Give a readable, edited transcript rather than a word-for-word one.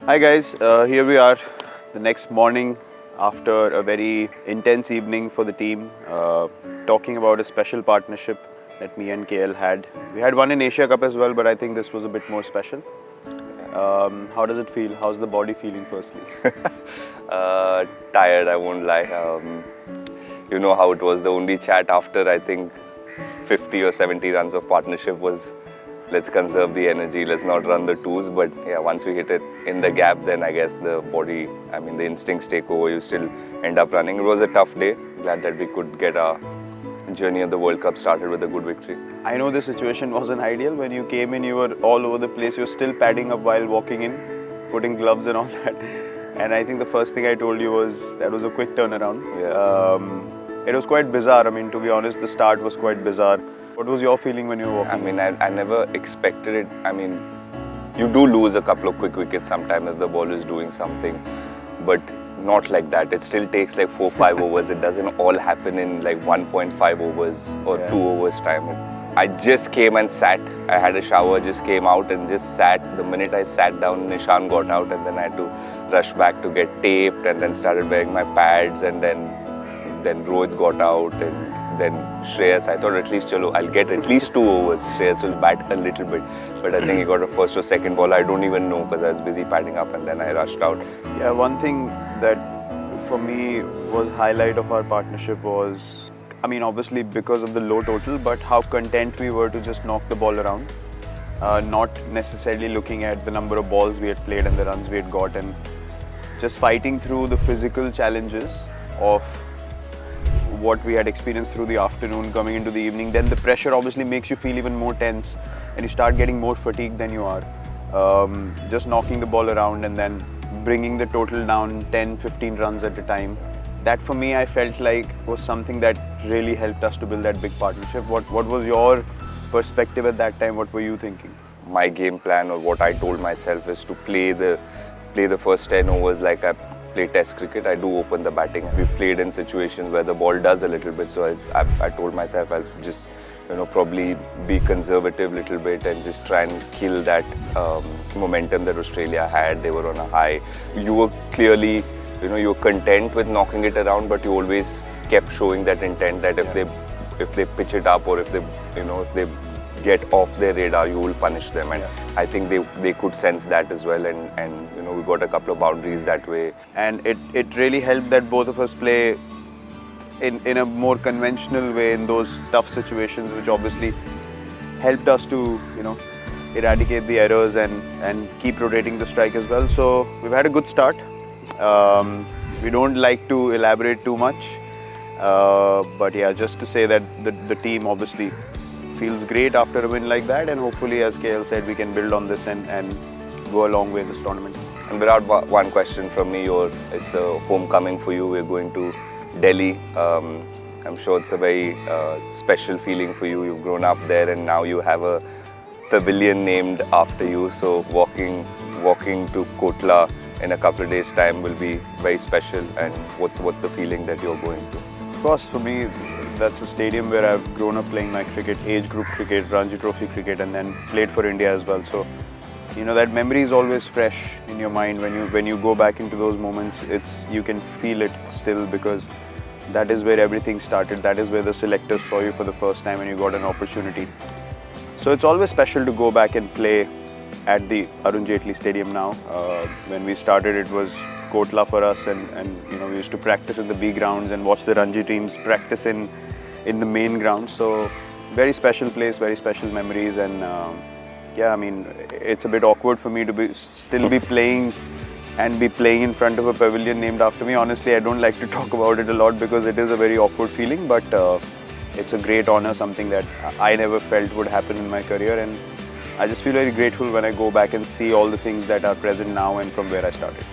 Hi guys, here we are the next morning after a very intense evening for the team, talking about a special partnership that me and KL had. We had one in Asia Cup as well, but I think this was a bit more special. How does it feel? How's the body feeling firstly? Tired, I won't lie. You know how it was. The only chat after I think 50 or 70 runs of partnership was, let's conserve the energy, let's not run the twos. But yeah, once we hit it in the gap, then I guess the body, the instincts take over. You still end up running. It was a tough day. Glad that we could get our journey of the World Cup started with a good victory. I know the situation wasn't ideal. When you came in, you were all over the place. You were still padding up while walking in, putting gloves and all that. And I think the first thing I told you was that was a quick turnaround. Yeah. It was quite bizarre. To be honest, the start was quite bizarre. What was your feeling when you were walking? I never expected it. You do lose a couple of quick wickets sometimes if the ball is doing something, but not like that. It still takes like 4-5 overs. It doesn't all happen in like 1.5 overs or 2 overs time. I just came and sat. I had a shower, just came out and just sat. The minute I sat down, Nishan got out, and then I had to rush back to get taped, and then started wearing my pads, and then Rohit got out, and then Shreyas. I thought at least chalo, I'll get at least 2 overs. Shreyas will bat a little bit, but I think he got a first or second ball. I don't even know because I was busy padding up, and then I rushed out. Yeah, one thing that for me was highlight of our partnership was, obviously because of the low total, but how content we were to just knock the ball around, not necessarily looking at the number of balls we had played and the runs we had got, and just fighting through the physical challenges of what we had experienced through the afternoon, coming into the evening. Then the pressure obviously makes you feel even more tense and you start getting more fatigued than you are. Just knocking the ball around and then bringing the total down 10-15 runs at a time. That for me, I felt like was something that really helped us to build that big partnership. What was your perspective at that time? What were you thinking? My game plan, or what I told myself, is to play the first 10 overs like I play test cricket. I do open the batting. We've played in situations where the ball does a little bit, so I told myself I'll just probably be conservative a little bit and just try and kill that momentum that Australia had. They were on a high. You were clearly, you were content with knocking it around, but you always kept showing that intent that if they pitch it up, or if they get off their radar, you will punish them. And I think they could sense that as well, and we got a couple of boundaries that way. And it really helped that both of us play in a more conventional way in those tough situations, which obviously helped us to eradicate the errors and keep rotating the strike as well. So we've had a good start. We don't like to elaborate too much, but yeah, just to say that the team obviously feels great after a win like that, and hopefully, as KL said, we can build on this and go a long way in this tournament. And without one question from me, it's a homecoming for you. We're going to Delhi. I'm sure it's a very special feeling for you. You've grown up there, and now you have a pavilion named after you. So walking to Kotla in a couple of days' time will be very special. And what's the feeling that you're going to? Of course, for me, that's a stadium where I've grown up playing my cricket, age group cricket, Ranji Trophy cricket, and then played for India as well. So, that memory is always fresh in your mind when you go back into those moments. You can feel it still, because that is where everything started. That is where the selectors saw you for the first time and you got an opportunity. So it's always special to go back and play at the Arun Jaitley Stadium now. When we started, it was Kotla for us, and we used to practice in the B grounds and watch the Ranji teams practice in the main ground. So very special place, very special memories, and it's a bit awkward for me to still be playing in front of a pavilion named after me. Honestly, I don't like to talk about it a lot because it is a very awkward feeling, but it's a great honor, something that I never felt would happen in my career, and I just feel very grateful when I go back and see all the things that are present now and from where I started.